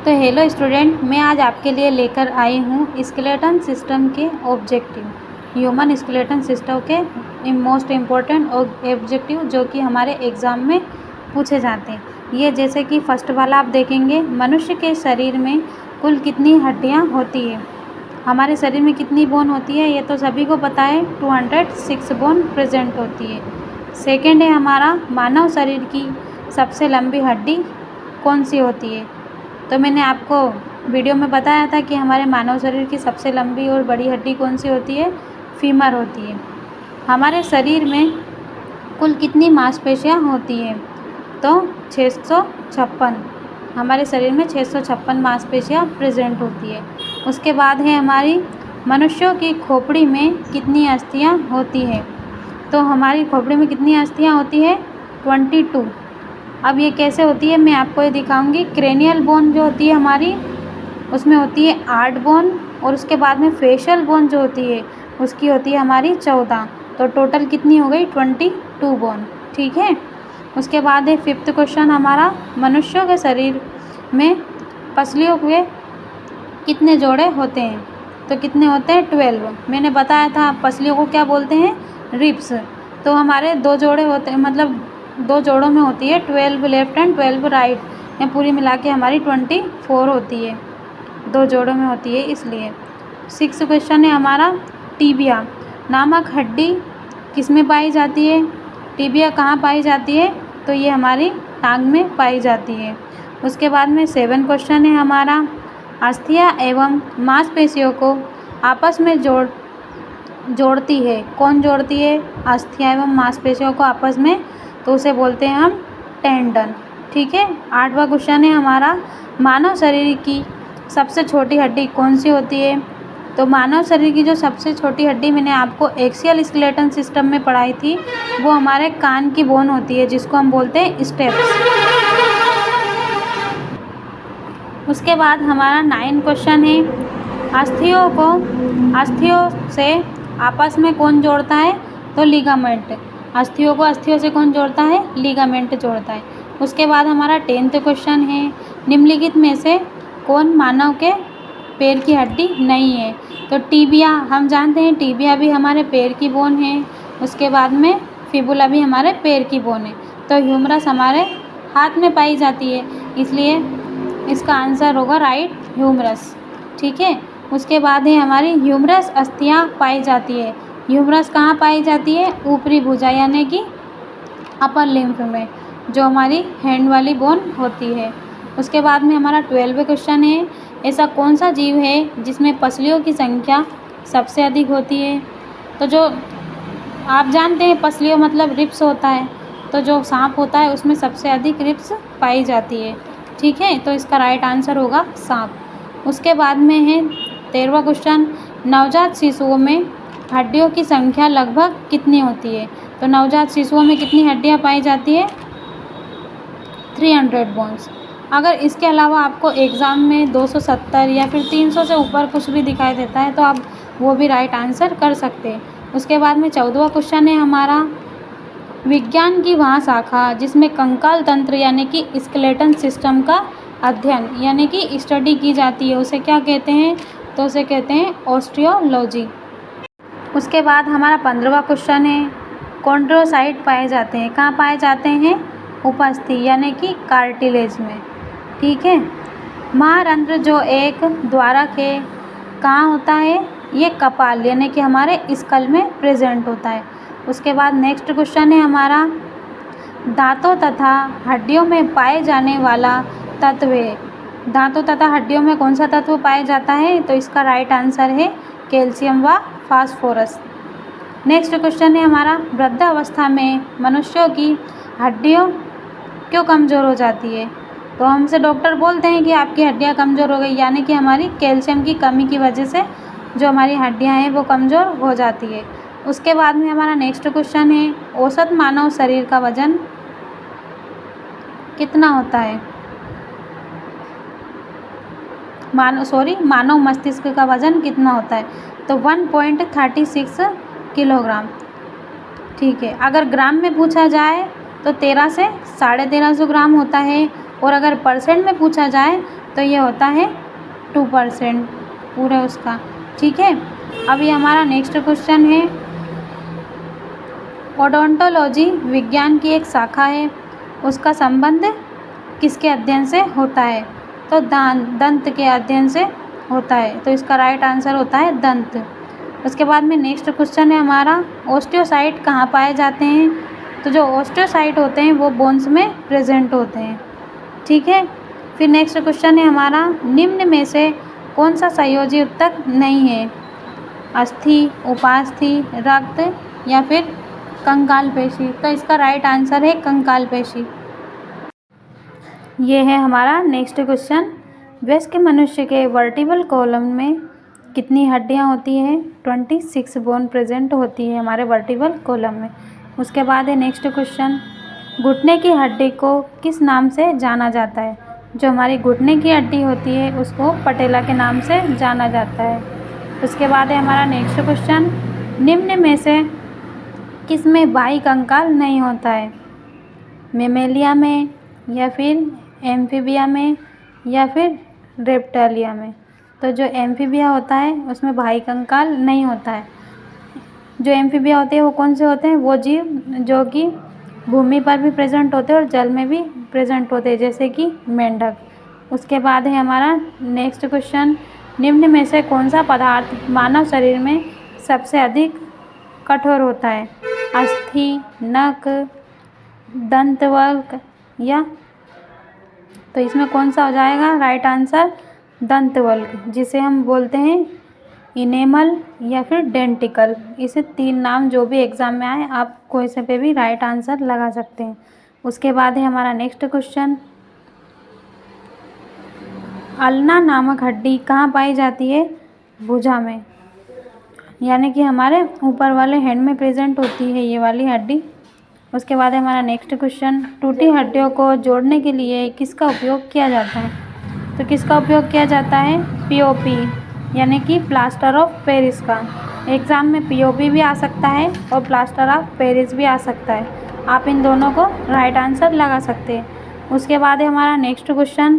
तो hello student, मैं आज आपके लिए लेकर आई हूँ स्केलेटन सिस्टम के ऑब्जेक्टिव, ह्यूमन स्केलेटन सिस्टम के मोस्ट इम्पोर्टेंट ऑब्जेक्टिव जो कि हमारे एग्ज़ाम में पूछे जाते हैं। ये जैसे कि फर्स्ट वाला आप देखेंगे, मनुष्य के शरीर में कुल कितनी हड्डियाँ होती है। हमारे शरीर में कितनी बोन होती है ये तो सभी को पता है, 206 बोन प्रेजेंट होती है। सेकेंड है हमारा, मानव शरीर की सबसे लंबी हड्डी कौन सी होती है। तो मैंने आपको वीडियो में बताया था कि हमारे मानव शरीर की सबसे लंबी और बड़ी हड्डी कौन सी होती है, फीमर होती है। हमारे शरीर में कुल कितनी मांसपेशियाँ होती हैं, तो 656। हमारे शरीर में 656 मांसपेशियाँ प्रेजेंट होती है। उसके बाद है हमारी मनुष्यों की खोपड़ी में कितनी अस्थियाँ होती है। तो हमारी खोपड़ी में कितनी अस्थियाँ होती है, 22। अब ये कैसे होती है मैं आपको ये दिखाऊंगी। क्रेनियल बोन जो होती है हमारी, उसमें होती है 8 बोन, और उसके बाद में फेशियल बोन जो होती है उसकी होती है हमारी 14। तो टोटल कितनी हो गई, 22 बोन। ठीक है। उसके बाद है फिफ्थ क्वेश्चन हमारा, मनुष्यों के शरीर में पसलियों के कितने जोड़े होते हैं। तो कितने होते हैं, 12। मैंने बताया था पसलियों को क्या बोलते हैं, रिब्स। तो हमारे 2 जोड़े होते हैं, मतलब 2 जोड़ों में होती है, 12 लेफ्ट एंड 12 राइट। ये पूरी मिला के हमारी 24 होती है, 2 जोड़ों में होती है इसलिए। 6 क्वेश्चन है हमारा, टीबिया नामक हड्डी किस में पाई जाती है। टीबिया कहाँ पाई जाती है, तो ये हमारी टांग में पाई जाती है। उसके बाद में 7 क्वेश्चन है हमारा, अस्थियाँ एवं मांसपेशियों को आपस में जोड़ती है। कौन जोड़ती है, अस्थियाँ एवं मांसपेशियों को आपस में, तो उसे बोलते हैं हम टेंडन। ठीक है। 8वां क्वेश्चन है हमारा, मानव शरीर की सबसे छोटी हड्डी कौन सी होती है। तो मानव शरीर की जो सबसे छोटी हड्डी मैंने आपको एक्सियल स्केलेटन सिस्टम में पढ़ाई थी, वो हमारे कान की बोन होती है, जिसको हम बोलते हैं स्टेप्स। उसके बाद हमारा 9 क्वेश्चन है, अस्थियों से आपस में कौन जोड़ता है, तो लिगामेंट। अस्थियों को अस्थियों से कौन जोड़ता है, लिगामेंट जोड़ता है। उसके बाद हमारा 10th क्वेश्चन है, निम्नलिखित में से कौन मानव के पैर की हड्डी नहीं है। तो टीबिया, हम जानते हैं टीबिया भी हमारे पैर की बोन है। उसके बाद में फिबुला भी हमारे पैर की बोन है। तो ह्यूमरस हमारे हाथ में पाई जाती है, इसलिए इसका आंसर होगा राइट, ह्यूमरस। ठीक है। उसके बाद है हमारी ह्यूमरस अस्थियाँ पाई जाती है। ह्यूमरस कहाँ पाई जाती है, ऊपरी भुजा यानी कि अपर लिम्फ में, जो हमारी हैंड वाली बोन होती है। उसके बाद में हमारा 12वां क्वेश्चन है, ऐसा कौन सा जीव है जिसमें पसलियों की संख्या सबसे अधिक होती है। तो जो आप जानते हैं पसलियों मतलब रिब्स होता है, तो जो सांप होता है उसमें सबसे अधिक रिब्स पाई जाती है। ठीक है। तो इसका राइट आंसर होगा सांप। उसके बाद में है 13वां क्वेश्चन, नवजात शिशुओं में हड्डियों की संख्या लगभग कितनी होती है। तो नवजात शिशुओं में कितनी हड्डियां पाई जाती है, 300 बोन्स। अगर इसके अलावा आपको एग्ज़ाम में 270 या फिर 300 से ऊपर कुछ भी दिखाई देता है तो आप वो भी राइट आंसर कर सकते हैं। उसके बाद में 14वां क्वेश्चन है हमारा, विज्ञान की वह शाखा जिसमें कंकाल तंत्र यानी कि स्केलेटन सिस्टम का अध्ययन यानी कि स्टडी की जाती है, उसे क्या कहते हैं, तो उसे कहते हैं ऑस्टियोलॉजी। उसके बाद हमारा 15वां क्वेश्चन है, कॉन्ड्रोसाइट पाए जाते हैं, कहाँ पाए जाते हैं, उपस्थि यानी कि कार्टिलेज में। ठीक है। महारंध्र जो एक द्वारक है, कहाँ होता है, ये कपाल यानी कि हमारे स्कल में प्रेजेंट होता है। उसके बाद नेक्स्ट क्वेश्चन है हमारा, दांतों तथा हड्डियों में पाए जाने वाला तत्व है। दांतों तथा हड्डियों में कौन सा तत्व पाया जाता है, तो इसका राइट आंसर है कैल्शियम व फास्फोरस। नेक्स्ट क्वेश्चन है हमारा, वृद्धावस्था में मनुष्यों की हड्डियों क्यों कमज़ोर हो जाती है। तो हमसे डॉक्टर बोलते हैं कि आपकी हड्डियां कमज़ोर हो गई, यानी कि हमारी कैल्शियम की कमी की वजह से जो हमारी हड्डियां हैं वो कमज़ोर हो जाती है। उसके बाद में हमारा नेक्स्ट क्वेश्चन है, औसत मानव शरीर का वजन कितना होता है। मानव मस्तिष्क का वजन कितना होता है, तो 1.36 किलोग्राम। ठीक है। अगर ग्राम में पूछा जाए तो 13 से 1350 ग्राम होता है, और अगर परसेंट में पूछा जाए तो ये होता है 2% पूरा उसका। ठीक है, अब ये हमारा नेक्स्ट क्वेश्चन है, ओडोंटोलॉजी विज्ञान की एक शाखा है, उसका संबंध किसके अध्ययन से होता है? तो दंत के अध्ययन से होता है, तो इसका राइट आंसर होता है दंत। उसके बाद में नेक्स्ट क्वेश्चन है हमारा, ओस्टियोसाइट कहाँ पाए जाते हैं? तो जो ओस्टियोसाइट होते हैं वो बोन्स में प्रेजेंट होते हैं। ठीक है, फिर नेक्स्ट क्वेश्चन है हमारा, निम्न में से कौन सा संयोजी ऊतक नहीं है? अस्थि, उपास्थि, रक्त या फिर कंकाल पेशी? तो इसका राइट आंसर है कंकाल पेशी। ये है हमारा नेक्स्ट क्वेश्चन, वयस्क मनुष्य के वर्टिबल कॉलम में कितनी हड्डियां होती हैं? 26 बोन प्रेजेंट होती है हमारे वर्टिबल कॉलम में। उसके बाद है नेक्स्ट क्वेश्चन, घुटने की हड्डी को किस नाम से जाना जाता है? जो हमारी घुटने की हड्डी होती है उसको पटेला के नाम से जाना जाता है। उसके बाद है हमारा नेक्स्ट क्वेश्चन, निम्न में से किस में बाह्य कंकाल नहीं होता है? मेमेलिया में या फिर एम्फीबिया में या फिर रेप्टालिया में? तो जो एम्फीबिया होता है उसमें बाह्य कंकाल नहीं होता है। जो एम्फीबिया होते हैं वो कौन से होते हैं? वो जीव जो कि भूमि पर भी प्रेजेंट होते हैं और जल में भी प्रेजेंट होते हैं, जैसे कि मेंढक। उसके बाद है हमारा नेक्स्ट क्वेश्चन, निम्न में से कौन सा पदार्थ मानव शरीर में सबसे अधिक कठोर होता है? अस्थि, नक, दंतवल्क या? तो इसमें कौन सा हो जाएगा राइट आंसर? दंतवल्क, जिसे हम बोलते हैं इनेमल या फिर डेंटिकल। इसे 3 नाम जो भी एग्ज़ाम में आए आप कोई से पे भी राइट आंसर लगा सकते हैं। उसके बाद है हमारा नेक्स्ट क्वेश्चन, अल्ना नामक हड्डी कहाँ पाई जाती है? भुजा में, यानी कि हमारे ऊपर वाले हैंड में प्रेजेंट होती है ये वाली हड्डी। उसके बाद है हमारा नेक्स्ट क्वेश्चन, टूटी हड्डियों को जोड़ने के लिए किसका उपयोग किया जाता है? तो किसका उपयोग किया जाता है? पीओपी, यानी कि प्लास्टर ऑफ पेरिस का। एग्ज़ाम में पीओपी भी आ सकता है और प्लास्टर ऑफ पेरिस भी आ सकता है, आप इन दोनों को राइट आंसर लगा सकते हैं। उसके बाद है हमारा नेक्स्ट क्वेश्चन,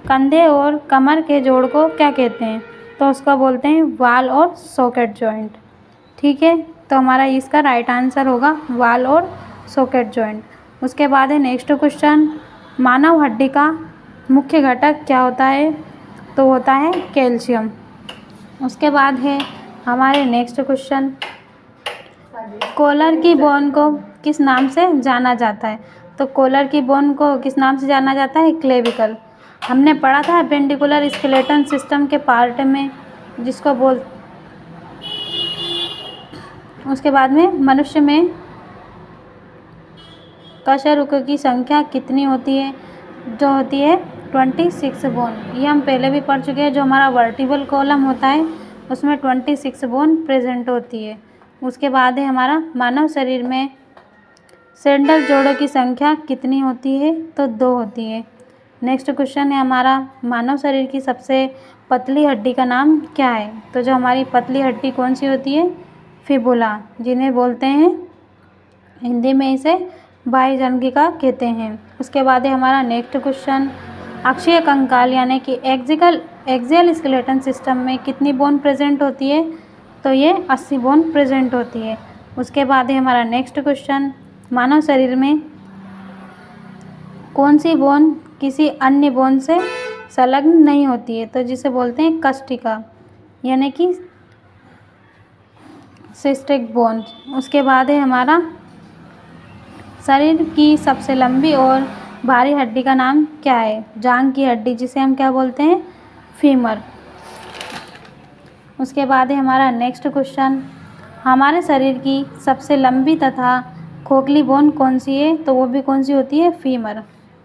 कंधे और कमर के जोड़ को क्या कहते हैं? तो उसको बोलते हैं वाल और सॉकेट जॉइंट। ठीक है, तो हमारा इसका राइट आंसर होगा वाल और सॉकेट जॉइंट। उसके बाद है नेक्स्ट क्वेश्चन, मानव हड्डी का मुख्य घटक क्या होता है? तो होता है कैल्शियम। उसके बाद है हमारे नेक्स्ट क्वेश्चन, कॉलर की बोन को किस नाम से जाना जाता है? तो कॉलर की बोन को किस नाम से जाना जाता है? क्लेविकल। हमने पढ़ा था एपेंडिकुलर स्केलेटन सिस्टम के पार्ट में, जिसको बोल। उसके बाद में मनुष्य में कशेरुकों की संख्या कितनी होती है? जो होती है 26 बोन। ये हम पहले भी पढ़ चुके हैं। जो हमारा वर्टिबल कॉलम होता है उसमें 26 बोन प्रेजेंट होती है। उसके बाद है हमारा मानव शरीर में सैंडल जोड़ों की संख्या कितनी होती है? तो 2 होती है। नेक्स्ट क्वेश्चन है हमारा, मानव शरीर की सबसे पतली हड्डी का नाम क्या है? तो जो हमारी पतली हड्डी कौन सी होती है? फिबुला, जिन्हें बोलते हैं हिंदी में इसे बाह्य जंघिका कहते हैं। उसके बाद है हमारा नेक्स्ट क्वेश्चन, अक्षीय कंकाल यानी कि एक्सियल स्केलेटन सिस्टम में कितनी बोन प्रेजेंट होती है? तो ये 80 बोन प्रेजेंट होती है। उसके बाद है हमारा नेक्स्ट क्वेश्चन, मानव शरीर में कौन सी बोन किसी अन्य बोन से संलग्न नहीं होती है? तो जिसे बोलते हैं कष्टिका, यानी कि सिस्टिक बोन। उसके बाद है हमारा शरीर की सबसे लंबी और भारी हड्डी का नाम क्या है? जांघ की हड्डी, जिसे हम क्या बोलते हैं? फीमर। उसके बाद है हमारा नेक्स्ट क्वेश्चन, हमारे शरीर की सबसे लंबी तथा खोखली बोन कौन सी है? तो वो भी कौन सी होती है? फीमर।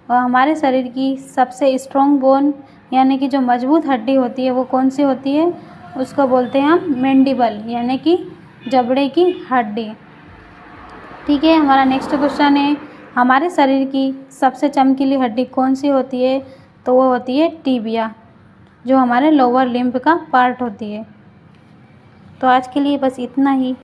और हमारे शरीर की सबसे स्ट्रॉन्ग बोन यानी कि जो मजबूत हड्डी होती है वो कौन सी होती है? उसको बोलते हैं हम मैंडिबल, यानी कि जबड़े की हड्डी। ठीक है, हमारा नेक्स्ट क्वेश्चन है, हमारे शरीर की सबसे चमकीली हड्डी कौन सी होती है? तो वो होती है टीबिया, जो हमारे लोअर लिम्ब का पार्ट होती है। तो आज के लिए बस इतना ही।